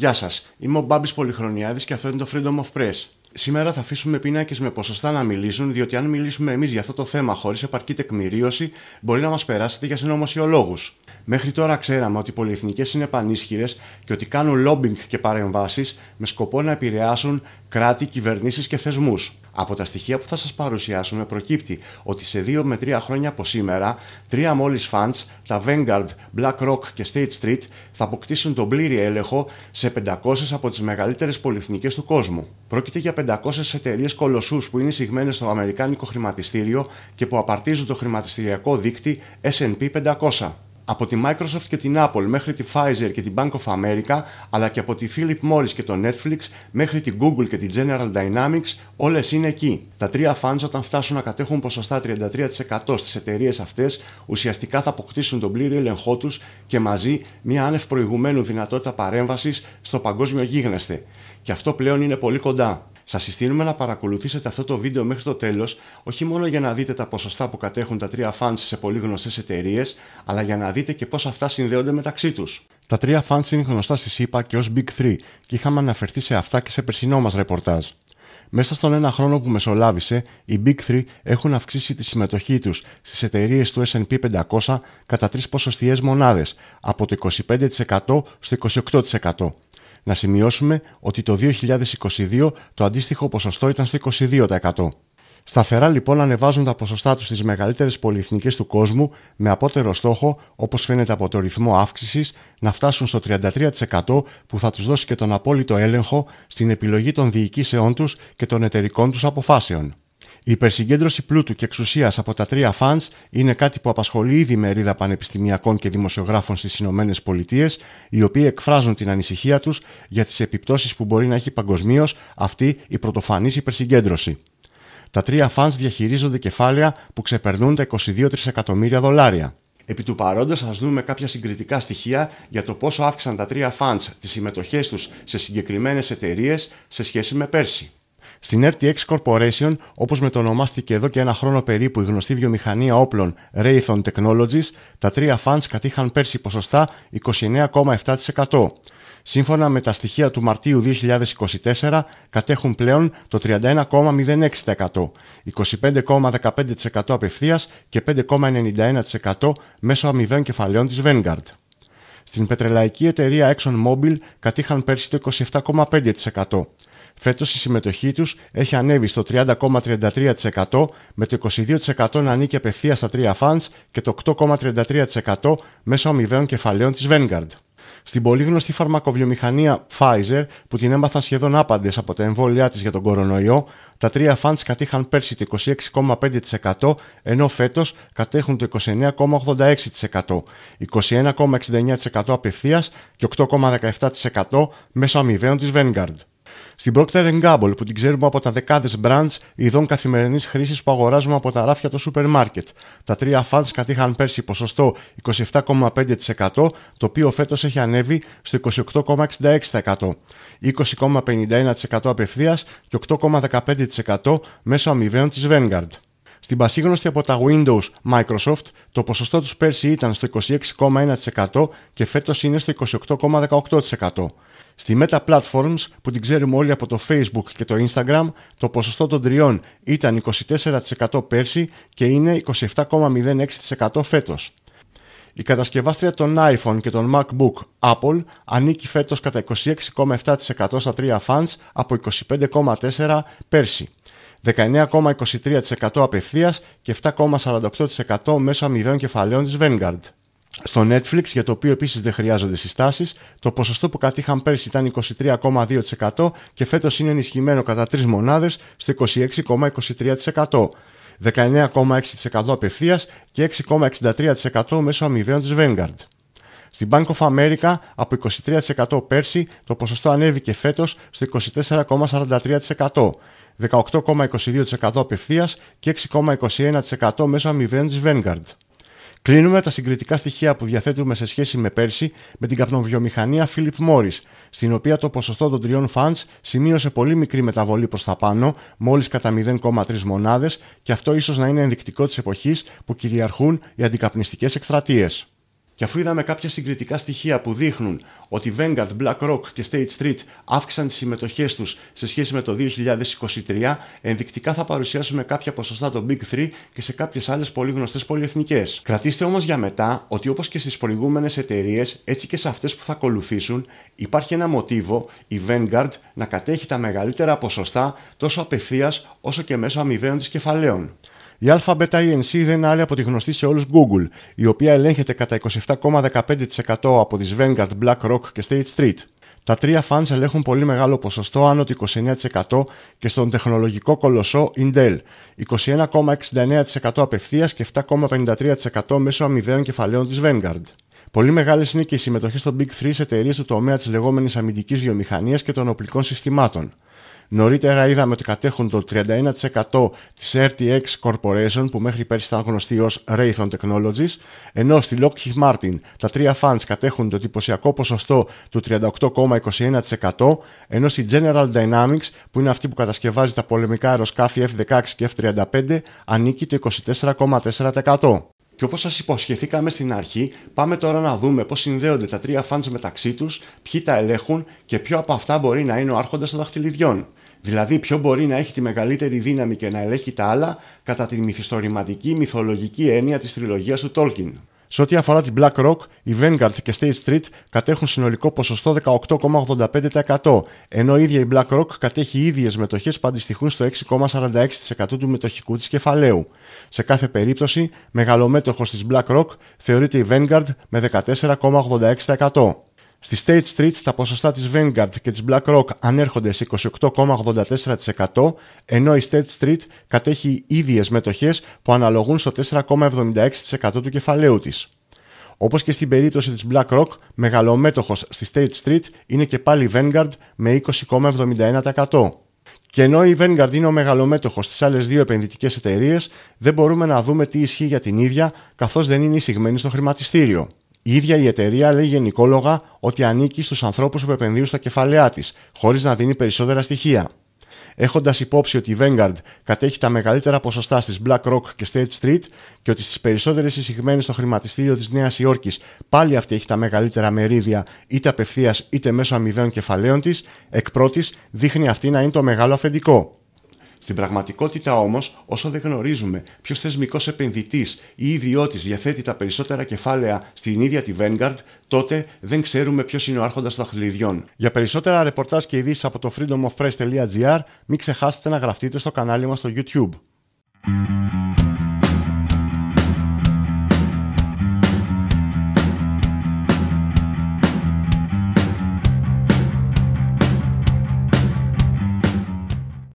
Γεια σας, είμαι ο Μπάμπης Πολυχρονιάδης και αυτό είναι το Freedom of Press. Σήμερα θα αφήσουμε πίνακες με ποσοστά να μιλήσουν, διότι αν μιλήσουμε εμείς για αυτό το θέμα χωρίς επαρκή τεκμηρίωση, μπορεί να μας περάσετε για συνωμοσιολόγους. Μέχρι τώρα ξέραμε ότι οι πολυεθνικές είναι πανίσχυρες και ότι κάνουν lobbying και παρεμβάσεις με σκοπό να επηρεάσουν κράτη, κυβερνήσεις και θεσμούς. Από τα στοιχεία που θα σας παρουσιάσουμε προκύπτει ότι σε 2 με 3 χρόνια από σήμερα, 3 μόλις funds, τα Vanguard, BlackRock και State Street, θα αποκτήσουν τον πλήρη έλεγχο σε 500 από τις μεγαλύτερες πολυεθνικές του κόσμου. Πρόκειται για 500 εταιρείες κολοσσούς που είναι εισηγμένες στο αμερικάνικο χρηματιστήριο και που απαρτίζουν το χρηματιστηριακό δίκτυ S&P 500. Από τη Microsoft και την Apple μέχρι τη Pfizer και την Bank of America, αλλά και από τη Philip Morris και το Netflix μέχρι την Google και την General Dynamics, όλες είναι εκεί. Τα 3 funds όταν φτάσουν να κατέχουν ποσοστά 33% στις εταιρείες αυτές, ουσιαστικά θα αποκτήσουν τον πλήρη έλεγχό τους και μαζί μια άνευ προηγουμένου δυνατότητα παρέμβασης στο παγκόσμιο γίγνεσθε. Και αυτό πλέον είναι πολύ κοντά. Σας συστήνουμε να παρακολουθήσετε αυτό το βίντεο μέχρι το τέλος, όχι μόνο για να δείτε τα ποσοστά που κατέχουν τα 3 funds σε πολύ γνωστές εταιρείες, αλλά για να δείτε και πώς αυτά συνδέονται μεταξύ τους. Τα 3 funds είναι γνωστά στη ΣΥΠΑ και ως Big 3 και είχαμε αναφερθεί σε αυτά και σε περσινό μας ρεπορτάζ. Μέσα στον ένα χρόνο που μεσολάβησε, οι Big 3 έχουν αυξήσει τη συμμετοχή τους στις εταιρείες του S&P 500 κατά 3 ποσοστιαίες μονάδες, από το 25% στο 28%. Να σημειώσουμε ότι το 2022 το αντίστοιχο ποσοστό ήταν στο 22%. Σταθερά λοιπόν ανεβάζουν τα ποσοστά τους στις μεγαλύτερες πολυεθνικές του κόσμου με απότερο στόχο, όπως φαίνεται από το ρυθμό αύξησης, να φτάσουν στο 33% που θα τους δώσει και τον απόλυτο έλεγχο στην επιλογή των διοικήσεών τους και των εταιρικών τους αποφάσεων. Η υπερσυγκέντρωση πλούτου και εξουσίας από τα 3 funds είναι κάτι που απασχολεί ήδη μερίδα πανεπιστημιακών και δημοσιογράφων στις ΗΠΑ, οι οποίοι εκφράζουν την ανησυχία τους για τις επιπτώσεις που μπορεί να έχει παγκοσμίως αυτή η πρωτοφανής υπερσυγκέντρωση. Τα 3 funds διαχειρίζονται κεφάλαια που ξεπερνούν τα 22 τρισεκατομμύρια δολάρια. Επί του παρόντος, ας δούμε κάποια συγκριτικά στοιχεία για το πόσο αύξησαν τα 3 funds τις συμμετοχές τους σε συγκεκριμένες εταιρείες σε σχέση με πέρσι. Στην RTX Corporation, όπως μετονομάστηκε εδώ και ένα χρόνο περίπου η γνωστή βιομηχανία όπλων Raytheon Technologies, τα 3 funds κατήχαν πέρσι ποσοστά 29,7%. Σύμφωνα με τα στοιχεία του Μαρτίου 2024, κατέχουν πλέον το 31,06%, 25,15% απευθείας και 5,91% μέσω αμοιβαίων κεφαλαίων της Vanguard. Στην πετρελαϊκή εταιρεία ExxonMobil κατήχαν πέρσι το 27,5%. Φέτος η συμμετοχή τους έχει ανέβει στο 30,33%, με το 22% να ανήκει απευθείας στα 3 funds και το 8,33% μέσω αμοιβαίων κεφαλαίων της Vanguard. Στην πολύ γνωστή φαρμακοβιομηχανία Pfizer, που την έμαθαν σχεδόν άπαντες από τα εμβόλια της για τον κορονοϊό, τα 3 funds κατήχαν πέρσι το 26,5%, ενώ φέτος κατέχουν το 29,86%, 21,69% απευθείας και 8,17% μέσω αμοιβαίων της Vanguard. Στην Procter & Gamble, που την ξέρουμε από τα δεκάδες brands ειδών καθημερινής χρήσης που αγοράζουμε από τα ράφια του σούπερ μάρκετ, τα 3 funds κατήχαν πέρσι ποσοστό 27,5%, το οποίο φέτος έχει ανέβει στο 28,66%, 20,51% απευθείας και 8,15% μέσω αμοιβαίων της Vanguard. Στην πασίγνωστη από τα Windows Microsoft, το ποσοστό τους πέρσι ήταν στο 26,1% και φέτος είναι στο 28,18%. Στη Meta Platforms, που την ξέρουμε όλοι από το Facebook και το Instagram, το ποσοστό των 3 ήταν 24% πέρσι και είναι 27,06% φέτος. Η κατασκευάστρια των iPhone και των MacBook Apple ανήκει φέτος κατά 26,7% στα 3 funds από 25,4% πέρσι, 19,23% απευθείας και 7,48% μέσω αμοιβαίων κεφαλαίων της Vanguard. Στο Netflix, για το οποίο επίσης δεν χρειάζονται συστάσεις, το ποσοστό που κατήχαν πέρσι ήταν 23,2% και φέτος είναι ενισχυμένο κατά 3 μονάδες στο 26,23%, 19,6% απευθείας και 6,63% μέσω αμοιβαίων της Vanguard. Στην Bank of America, από 23% πέρσι, το ποσοστό ανέβηκε φέτος στο 24,43%, 18,22% απευθείας και 6,21% μέσω αμοιβαίων της Vanguard. Κλείνουμε τα συγκριτικά στοιχεία που διαθέτουμε σε σχέση με πέρσι με την καπνοβιομηχανία Philip Morris, στην οποία το ποσοστό των 3 funds σημείωσε πολύ μικρή μεταβολή προς τα πάνω, μόλις κατά 0,3 μονάδες, και αυτό ίσως να είναι ενδεικτικό της εποχής που κυριαρχούν οι αντικαπνιστικές εκστρατείες. Και αφού είδαμε κάποια συγκριτικά στοιχεία που δείχνουν ότι Vanguard, BlackRock και State Street αύξησαν τις συμμετοχές τους σε σχέση με το 2023, ενδεικτικά θα παρουσιάσουμε κάποια ποσοστά των Big 3 και σε κάποιες άλλες πολύ γνωστές πολυεθνικές. Κρατήστε όμως για μετά ότι όπως και στις προηγούμενες εταιρείες, έτσι και σε αυτές που θα ακολουθήσουν, υπάρχει ένα μοτίβο η Vanguard να κατέχει τα μεγαλύτερα ποσοστά τόσο απευθείας όσο και μέσω αμοιβαίων της κεφαλαίων. Η Alphabet Inc. δεν είναι άλλη από τη γνωστή σε όλους Google, η οποία ελέγχεται κατά 27,15% από τις Vanguard, BlackRock και State Street. Τα τρία funds ελέγχουν πολύ μεγάλο ποσοστό, άνω του 29%, και στον τεχνολογικό κολοσσό Intel, 21,69% απευθείας και 7,53% μέσω αμοιβαίων κεφαλαίων της Vanguard. Πολύ μεγάλες είναι και οι συμμετοχές των Big 3 σε εταιρείες του τομέα της λεγόμενης αμυντικής βιομηχανίας και των οπλικών συστημάτων. Νωρίτερα είδαμε ότι κατέχουν το 31% της RTX Corporation, που μέχρι πέρσι ήταν γνωστή ως Raytheon Technologies, ενώ στη Lockheed Martin τα τρία funds κατέχουν το εντυπωσιακό ποσοστό του 38,21%, ενώ στη General Dynamics, που είναι αυτή που κατασκευάζει τα πολεμικά αεροσκάφη F-16 και F-35, ανήκει το 24,4%. Και όπως σας υποσχεθήκαμε στην αρχή, πάμε τώρα να δούμε πώς συνδέονται τα τρία funds μεταξύ τους, ποιοι τα ελέγχουν και ποιο από αυτά μπορεί να είναι ο άρχοντας των δαχτυλιδιών. Δηλαδή, ποιο μπορεί να έχει τη μεγαλύτερη δύναμη και να ελέγχει τα άλλα κατά τη μυθιστορηματική μυθολογική έννοια της τριλογίας του Tolkien. Σε ό,τι αφορά την BlackRock, η Vanguard και State Street κατέχουν συνολικό ποσοστό 18,85%, ενώ η ίδια η BlackRock κατέχει ίδιες μετοχές που αντιστοιχούν στο 6,46% του μετοχικού της κεφαλαίου. Σε κάθε περίπτωση, μεγαλομέτοχος της BlackRock θεωρείται η Vanguard με 14,86%. Στη State Street τα ποσοστά της Vanguard και της BlackRock ανέρχονται σε 28,84%, ενώ η State Street κατέχει ίδιες μετοχές που αναλογούν στο 4,76% του κεφαλαίου της. Όπως και στην περίπτωση της BlackRock, μεγαλομέτοχος στη State Street είναι και πάλι η Vanguard με 20,71%. Και ενώ η Vanguard είναι ο μεγαλομέτοχος στις άλλες δύο επενδυτικές εταιρείες, δεν μπορούμε να δούμε τι ισχύει για την ίδια, καθώς δεν είναι εισηγμένη στο χρηματιστήριο. Η ίδια η εταιρεία λέει γενικόλογα ότι ανήκει στους ανθρώπους που επενδύουν στα κεφάλαιά της, χωρίς να δίνει περισσότερα στοιχεία. Έχοντας υπόψη ότι η Vanguard κατέχει τα μεγαλύτερα ποσοστά στις BlackRock και State Street και ότι στις περισσότερες εισηγμένες στο χρηματιστήριο της Νέας Υόρκης πάλι αυτή έχει τα μεγαλύτερα μερίδια είτε απευθείας είτε μέσω αμοιβαίων κεφαλαίων της, εκ πρώτης δείχνει αυτή να είναι το μεγάλο αφεντικό. Στην πραγματικότητα όμως, όσο δεν γνωρίζουμε ποιος θεσμικός επενδυτής ή ιδιώτης διαθέτει τα περισσότερα κεφάλαια στην ίδια τη Vanguard, τότε δεν ξέρουμε ποιος είναι ο άρχοντας των δαχτυλιδιών. Για περισσότερα ρεπορτάζ και ειδήσεις από το freedomofpress.gr, μην ξεχάσετε να γραφτείτε στο κανάλι μας στο YouTube.